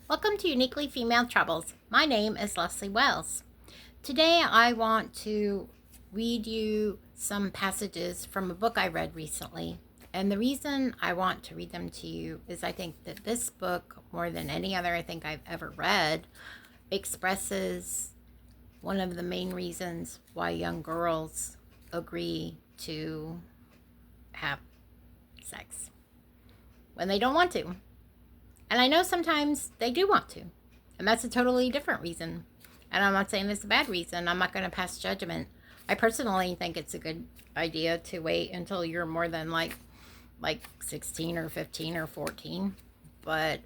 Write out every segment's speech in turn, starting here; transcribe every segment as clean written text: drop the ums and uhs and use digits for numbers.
Welcome to Uniquely Female Troubles. My name is Leslie Wells. Today I want to read you some passages from a book I read recently. And the reason I want to read them to you is I think that this book, more than any other I think I've ever read, expresses one of the main reasons why young girls agree to have sex when they don't want to. And I know sometimes they do want to. And that's a totally different reason. And I'm not saying it's a bad reason. I'm not going to pass judgment. I personally think it's a good idea to wait until you're more than like 16 or 15 or 14. But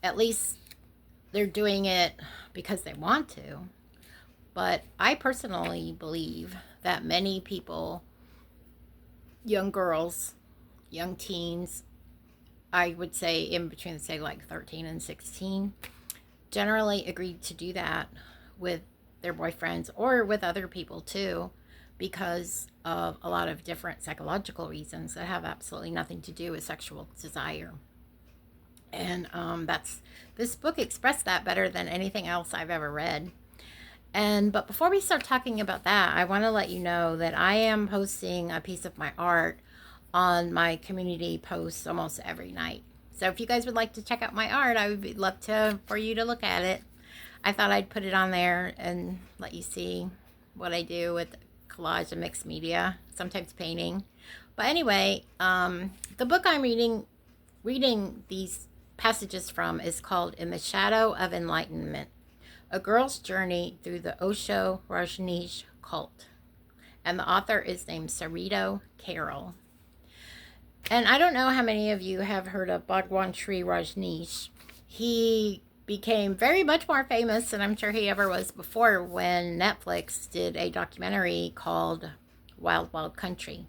at least they're doing it because they want to. But I personally believe that many people, young girls, young teens, I would say in between, say, like 13 and 16, generally agreed to do that with their boyfriends or with other people too, because of a lot of different psychological reasons that have absolutely nothing to do with sexual desire. And this book expressed that better than anything else I've ever read. But before we start talking about that, I want to let you know that I am posting a piece of my art on my community posts almost every night. So if you guys would like to check out my art, I would love for you to look at it. I thought I'd put it on there and let you see what I do with collage and mixed media, sometimes painting. But anyway, the book I'm reading these passages from is called In the Shadow of Enlightenment, A Girl's Journey Through the Osho Rajneesh Cult. And the author is named Sarito Carroll. And I don't know how many of you have heard of Bhagwan Sri Rajneesh. He became very much more famous than I'm sure he ever was before when Netflix did a documentary called Wild Wild Country.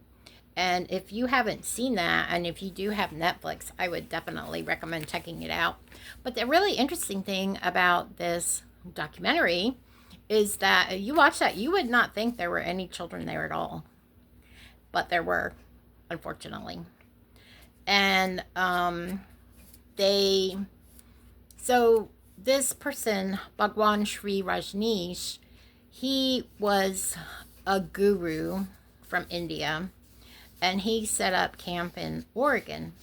And if you haven't seen that, and if you do have Netflix, I would definitely recommend checking it out. But the really interesting thing about this documentary is that if you watch that, you would not think there were any children there at all. But there were, unfortunately. And this person, Bhagwan Sri Rajneesh, he was a guru from India, and he set up camp in Oregon.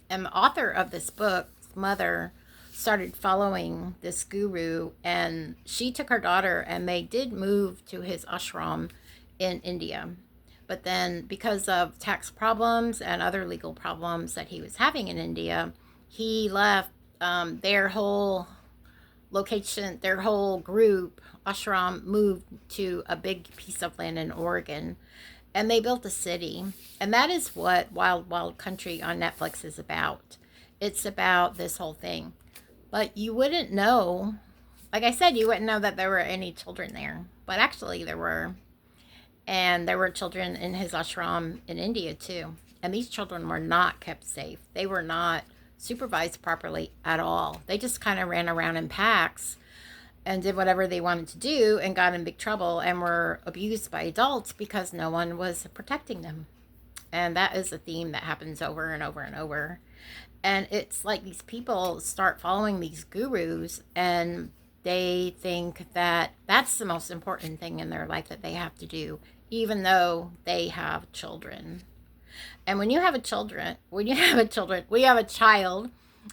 And the author of this book's mother started following this guru, and she took her daughter, and they did move to his ashram in India. But then, because of tax problems and other legal problems that he was having in India, he left their whole location, their whole group, ashram, moved to a big piece of land in Oregon. And they built a city. And that is what Wild Wild Country on Netflix is about. It's about this whole thing. But you wouldn't know, like I said, you wouldn't know that there were any children there. But actually there were. And there were children in his ashram in India too. And these children were not kept safe. They were not supervised properly at all. They just kind of ran around in packs and did whatever they wanted to do and got in big trouble and were abused by adults because no one was protecting them. And that is a theme that happens over and over and over. And it's like these people start following these gurus, and they think that that's the most important thing in their life that they have to do, even though they have children. And when you have a child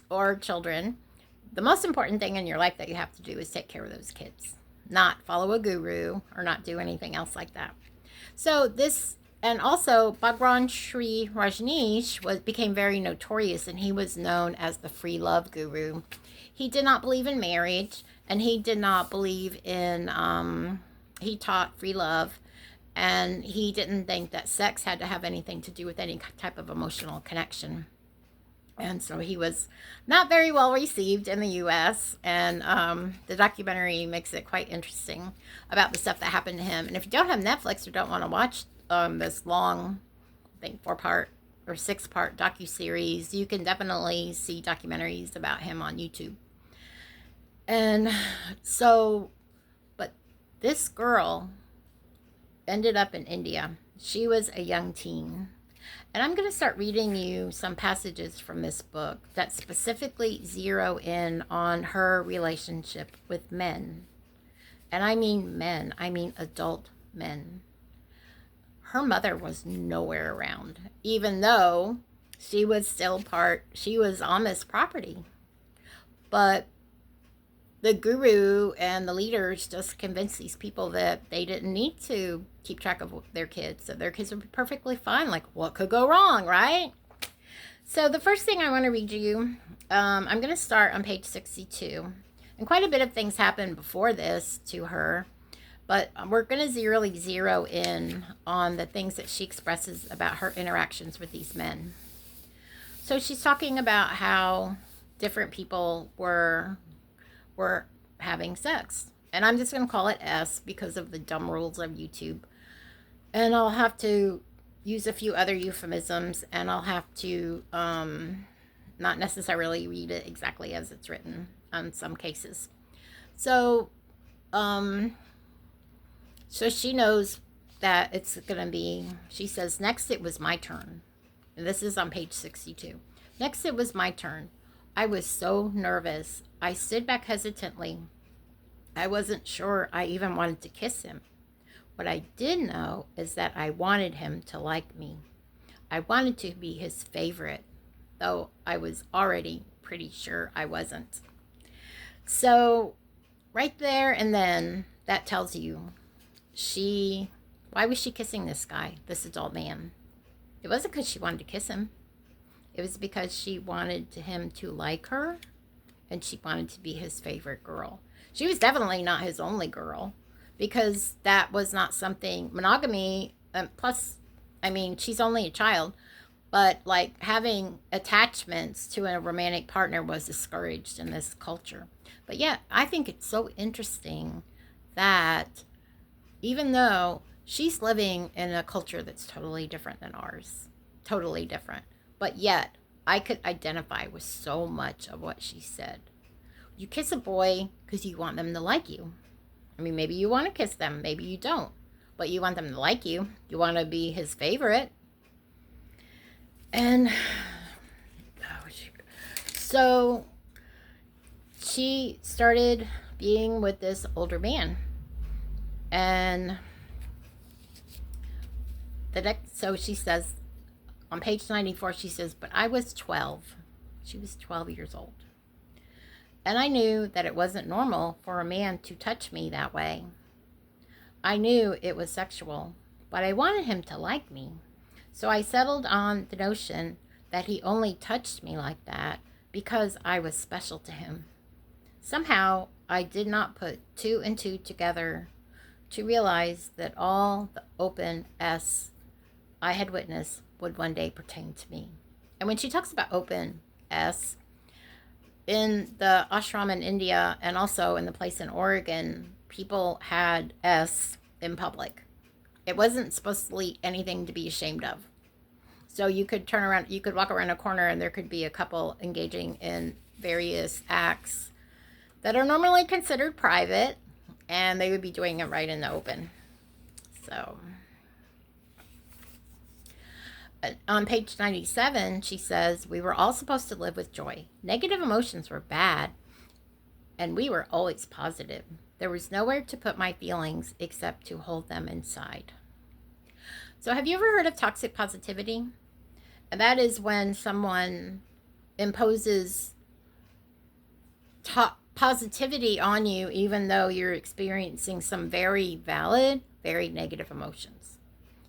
or children, the most important thing in your life that you have to do is take care of those kids, not follow a guru or not do anything else like that. And also Bhagwan Sri Rajneesh became very notorious, and he was known as the free love guru. He did not believe in marriage, and he did not believe in, he taught free love, and he didn't think that sex had to have anything to do with any type of emotional connection. And so he was not very well received in the U.S., and the documentary makes it quite interesting about the stuff that happened to him. And if you don't have Netflix or don't want to watch this long, I think 4-part or 6-part docuseries, you can definitely see documentaries about him on YouTube. And so, but this girl ended up in India. She was a young teen, And I'm going to start reading you some passages from this book that specifically zero in on her relationship with men. And I mean men, I mean adult men. Her mother was nowhere around, even though she was on this property. But the guru and the leaders just convinced these people that they didn't need to keep track of their kids, that their kids would be perfectly fine. Like, what could go wrong, right? So the first thing I want to read you, I'm going to start on page 62. And quite a bit of things happened before this to her, but we're going to zero in on the things that she expresses about her interactions with these men. So she's talking about how different people were having sex. And I'm just going to call it S because of the dumb rules of YouTube. And I'll have to use a few other euphemisms, and I'll have to not necessarily read it exactly as it's written on some cases. So, so she knows that it's going to be, she says, next it was my turn. And this is on page 62. Next it was my turn. I was so nervous. I stood back hesitantly. I wasn't sure I even wanted to kiss him. What I did know is that I wanted him to like me. I wanted to be his favorite, though I was already pretty sure I wasn't. So, right there and then, that tells you why was she kissing this guy, this adult man? It wasn't because she wanted to kiss him. It was because she wanted him to like her, and she wanted to be his favorite girl. She was definitely not his only girl, because that was not something, monogamy, plus, I mean, she's only a child, but like having attachments to a romantic partner was discouraged in this culture. But yeah, I think it's so interesting that even though she's living in a culture that's totally different than ours, totally different, but yet I could identify with so much of what she said. You kiss a boy because you want them to like you. I mean, maybe you want to kiss them, maybe you don't, but you want them to like you. You want to be his favorite. And so she started being with this older man. And so she says, on page 94, she says, but I was 12. She was 12 years old. And I knew that it wasn't normal for a man to touch me that way. I knew it was sexual, but I wanted him to like me. So I settled on the notion that he only touched me like that because I was special to him. Somehow, I did not put two and two together to realize that all the open S I had witnessed would one day pertain to me. And when she talks about open S, in the ashram in India and also in the place in Oregon, people had S in public. It wasn't supposed to be anything to be ashamed of. So you could turn around, you could walk around a corner and there could be a couple engaging in various acts that are normally considered private, and they would be doing it right in the open. So on page 97, she says, we were all supposed to live with joy. Negative emotions were bad, and we were always positive. There was nowhere to put my feelings except to hold them inside. So have you ever heard of toxic positivity? And that is when someone imposes positivity on you, even though you're experiencing some very valid, very negative emotions.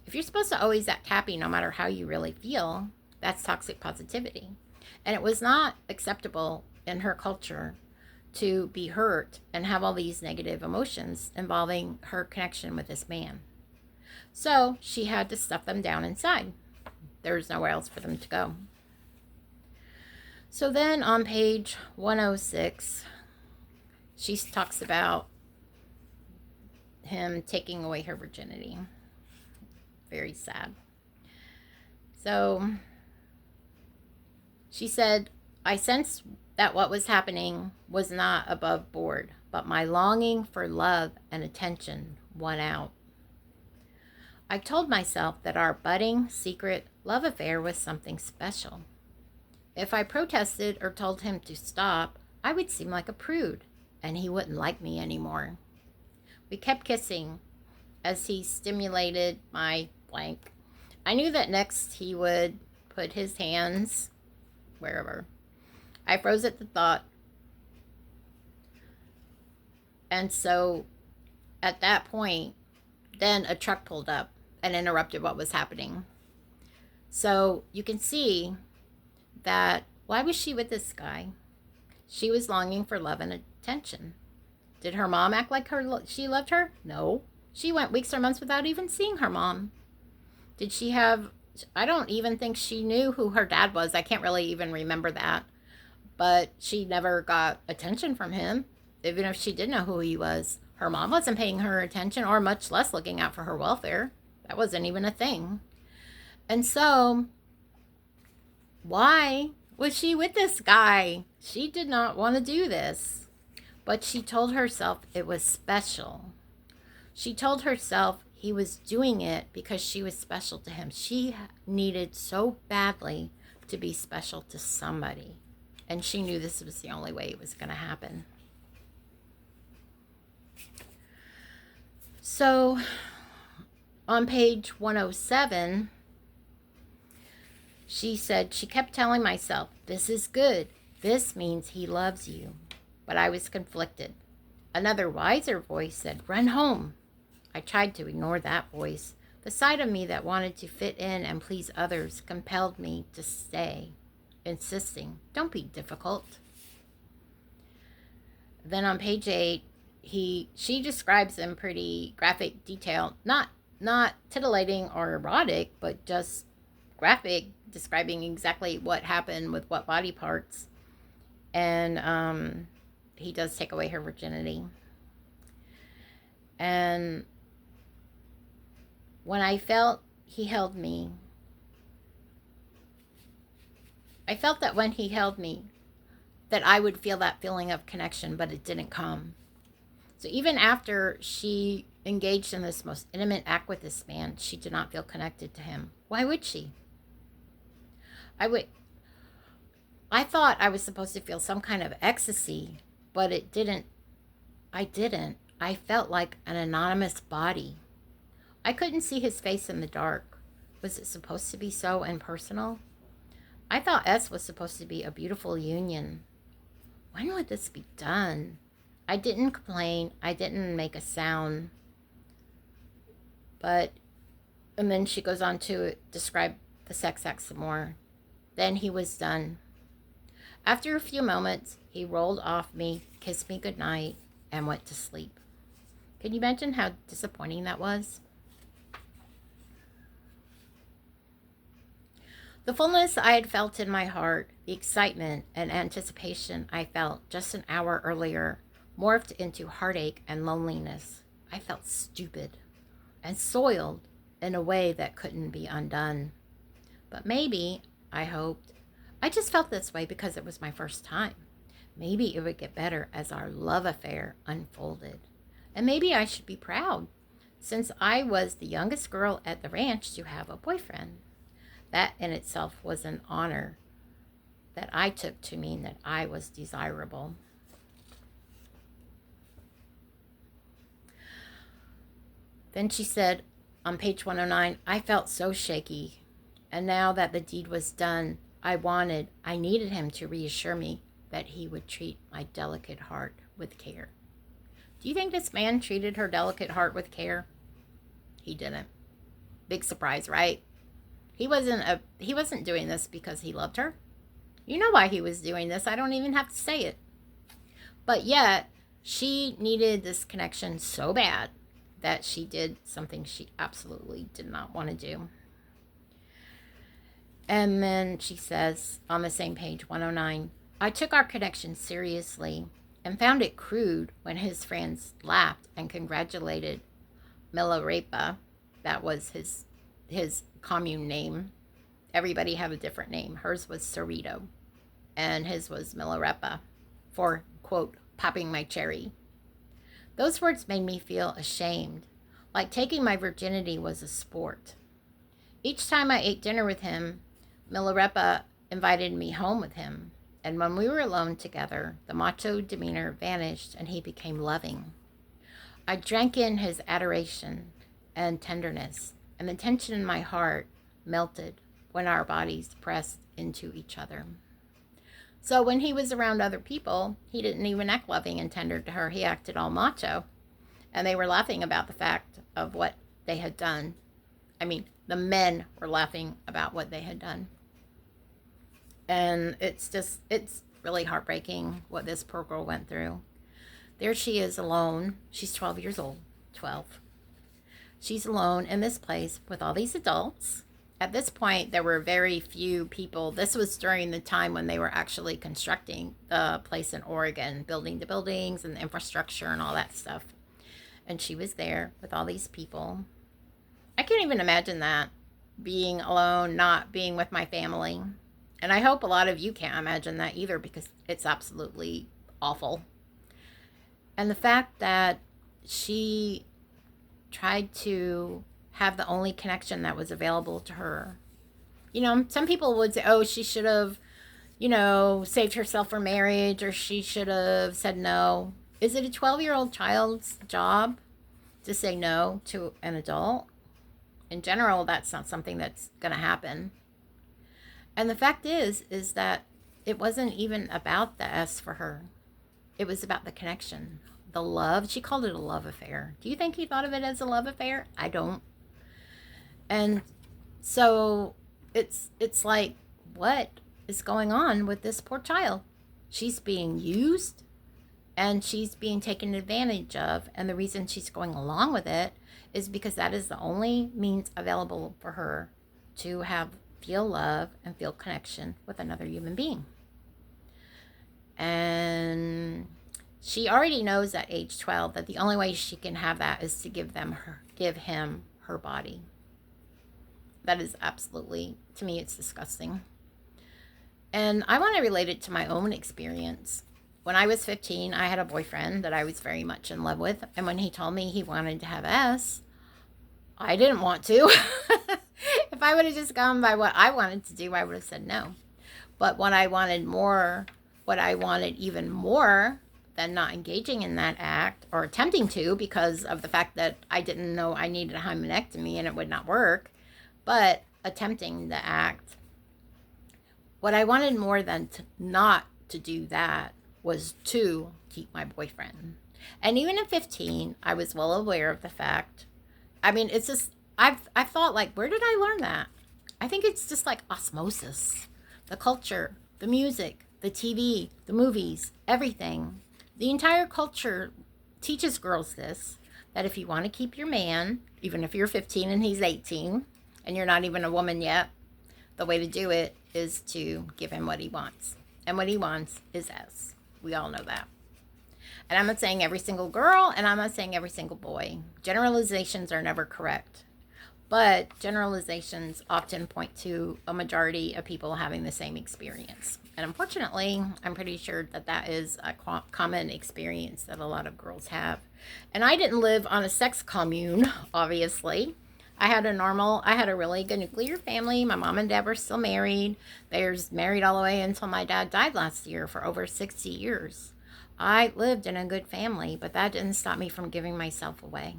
If you're supposed to always act happy no matter how you really feel, that's toxic positivity. And it was not acceptable in her culture to be hurt and have all these negative emotions involving her connection with this man. So she had to stuff them down inside. There was nowhere else for them to go. So then on page 106, she talks about him taking away her virginity. Very sad. So she said, I sensed that what was happening was not above board, but my longing for love and attention won out. I told myself that our budding secret love affair was something special. If I protested or told him to stop, I would seem like a prude, and he wouldn't like me anymore. We kept kissing as he stimulated my blank. I knew that next he would put his hands wherever. I froze at the thought. And so at that point, then a truck pulled up and interrupted what was happening. So you can see that why was she with this guy? She was longing for love and attention. Did her mom act like she loved her? No. She went weeks or months without even seeing her mom. Did she have... I don't even think she knew who her dad was. I can't really even remember that. But she never got attention from him, even if she did know who he was. Her mom wasn't paying her attention, or much less looking out for her welfare. That wasn't even a thing. And so, why was she with this guy? She did not want to do this. But she told herself it was special. She told herself he was doing it because she was special to him. She needed so badly to be special to somebody. And she knew this was the only way it was going to happen. So, on page 107, she said, she kept telling myself, this is good. This means he loves you. But I was conflicted. Another wiser voice said, run home. I tried to ignore that voice. The side of me that wanted to fit in and please others compelled me to stay, insisting, don't be difficult. Then on page 8, she describes in pretty graphic detail, not titillating or erotic, but just graphic, describing exactly what happened with what body parts. And he does take away her virginity. And when I felt he held me, I felt that when he held me, that I would feel that feeling of connection, but it didn't come. So even after she engaged in this most intimate act with this man, she did not feel connected to him. Why would she? I thought I was supposed to feel some kind of ecstasy, but it didn't. I didn't. I felt like an anonymous body. I couldn't see his face in the dark. Was it supposed to be so impersonal? I thought S was supposed to be a beautiful union. When would this be done? I didn't complain. I didn't make a sound. And then she goes on to describe the sex act some more. Then he was done. After a few moments, he rolled off me, kissed me goodnight, and went to sleep. Can you imagine how disappointing that was? The fullness I had felt in my heart, the excitement and anticipation I felt just an hour earlier, morphed into heartache and loneliness. I felt stupid and soiled in a way that couldn't be undone. But maybe, I hoped, I just felt this way because it was my first time. Maybe it would get better as our love affair unfolded. And maybe I should be proud, since I was the youngest girl at the ranch to have a boyfriend. That in itself was an honor that I took to mean that I was desirable. Then she said on page 109, I felt so shaky. And now that the deed was done, I needed him to reassure me that he would treat my delicate heart with care. Do you think this man treated her delicate heart with care? He didn't. Big surprise, right? He wasn't doing this because he loved her. You know why he was doing this. I don't even have to say it. But yet, she needed this connection so bad that she did something she absolutely did not want to do. And then she says on the same page, 109, I took our connection seriously and found it crude when his friends laughed and congratulated Milarepa. That was his commune name. Everybody had a different name. Hers was Sarito, and his was Milarepa for, quote, popping my cherry. Those words made me feel ashamed, like taking my virginity was a sport. Each time I ate dinner with him, Milarepa invited me home with him. And when we were alone together, the macho demeanor vanished and he became loving. I drank in his adoration and tenderness, and the tension in my heart melted when our bodies pressed into each other. So when he was around other people, he didn't even act loving and tender to her. He acted all macho. And they were laughing about the fact of what they had done. I mean, the men were laughing about what they had done. And it's really heartbreaking what this poor girl went through. There she is alone. She's 12 years old. 12. She's alone in this place with all these adults. At this point, there were very few people. This was during the time when they were actually constructing the place in Oregon, building the buildings and the infrastructure and all that stuff. And she was there with all these people. I can't even imagine that, being alone, not being with my family. And I hope a lot of you can't imagine that either, because it's absolutely awful. And the fact that she tried to have the only connection that was available to her. You know, some people would say, oh, she should have, saved herself for marriage, or she should have said no. Is it a 12-year-old child's job to say no to an adult? In general, that's not something that's going to happen. And the fact is that it wasn't even about the S for her. It was about the connection, the love. She called it a love affair. Do you think he thought of it as a love affair? I don't. And so it's like, what is going on with this poor child? She's being used and she's being taken advantage of. And the reason she's going along with it is because that is the only means available for her to feel love and feel connection with another human being. And she already knows at age 12 that the only way she can have that is to give him her body. That is absolutely, to me, it's disgusting. And I want to relate it to my own experience. When I was 15, I had a boyfriend that I was very much in love with. And when he told me he wanted to have S, I didn't want to. If I would have just gone by what I wanted to do, I would have said no. But what I wanted even more than not engaging in that act or attempting to, because of the fact that I didn't know I needed a hymenectomy and it would not work, but attempting the act, what I wanted more than not to do that was to keep my boyfriend. And even at 15, I was well aware of the fact. I mean, it's just, I thought, like, where did I learn that? I think it's just like osmosis. The culture, the music, the TV, the movies, everything. The entire culture teaches girls this, that if you want to keep your man, even if you're 15 and he's 18, and you're not even a woman yet, the way to do it is to give him what he wants. And what he wants is S. We all know that. And I'm not saying every single girl, and I'm not saying every single boy. Generalizations are never correct. But generalizations often point to a majority of people having the same experience. And unfortunately, I'm pretty sure that is a common experience that a lot of girls have. And I didn't live on a sex commune, obviously. I had a really good nuclear family. My mom and dad were still married. They were married all the way until my dad died last year for over 60 years. I lived in a good family, but that didn't stop me from giving myself away.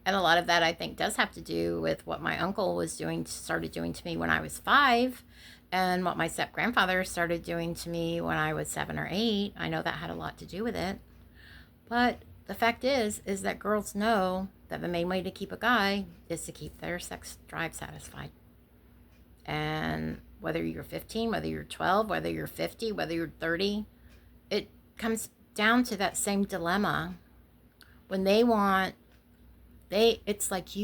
And a lot of that, I think, does have to do with what my uncle started doing to me when I was 5, and what my step-grandfather started doing to me when I was 7 or 8. I know that had a lot to do with it. But the fact is that girls know that the main way to keep a guy is to keep their sex drive satisfied. And whether you're 15, whether you're 12, whether you're 50, whether you're 30, it comes down to that same dilemma. When it's like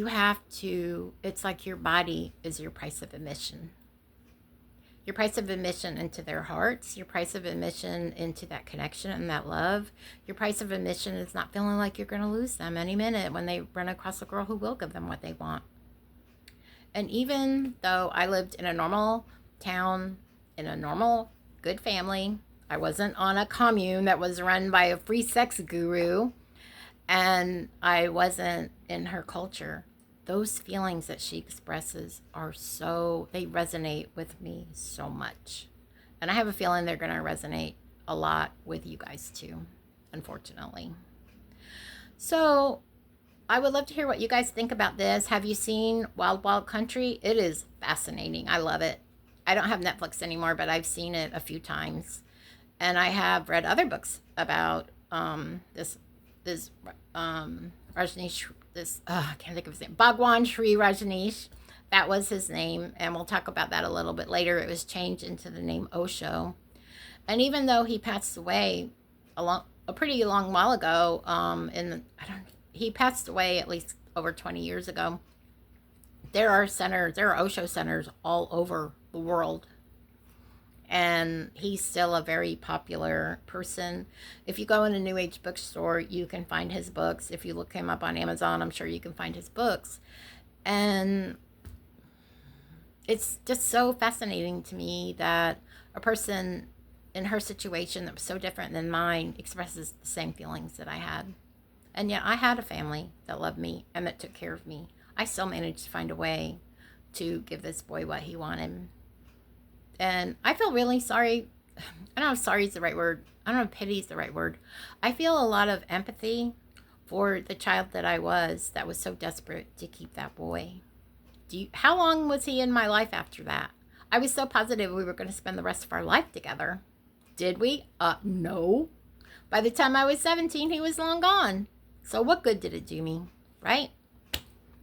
it's like your body is your price of admission. Your price of admission into their hearts, your price of admission into that connection and that love. Your price of admission is not feeling like you're going to lose them any minute when they run across a girl who will give them what they want. And even though I lived in a normal town, in a normal, good family, I wasn't on a commune that was run by a free sex guru, and I wasn't in her culture. those feelings that she expresses they resonate with me so much. And I have a feeling they're going to resonate a lot with you guys too, unfortunately. So I would love to hear what you guys think about this. Have you seen Wild Wild Country? It is fascinating. I love it. I don't have Netflix anymore, but I've seen it a few times. And I have read other books about this Rajneesh, I can't think of his name, Bhagwan Sri Rajneesh. That was his name, and we'll talk about that a little bit later. It was changed into the name Osho. And even though he passed away a pretty long while ago, he passed away at least over 20 years ago. There are Osho centers all over the world. And he's still a very popular person. If you go in a New Age bookstore, you can find his books. If you look him up on Amazon, I'm sure you can find his books. And it's just so fascinating to me that a person in her situation that was so different than mine expresses the same feelings that I had. And yet I had a family that loved me and that took care of me. I still managed to find a way to give this boy what he wanted. And I feel really sorry. I don't know if sorry is the right word. I don't know if pity is the right word. I feel a lot of empathy for the child that I was that was so desperate to keep that boy. How long was he in my life after that? I was so positive we were going to spend the rest of our life together. Did we? No. By the time I was 17, he was long gone. So what good did it do me, right?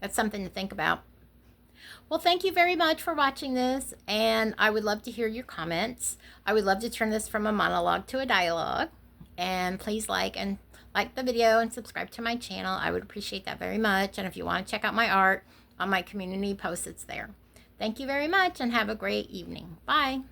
That's something to think about. Well, thank you very much for watching this, and I would love to hear your comments. I would love to turn this from a monologue to a dialogue, and please like the video and subscribe to my channel. I would appreciate that very much, and if you want to check out my art on my community posts, it's there. Thank you very much, and have a great evening. Bye.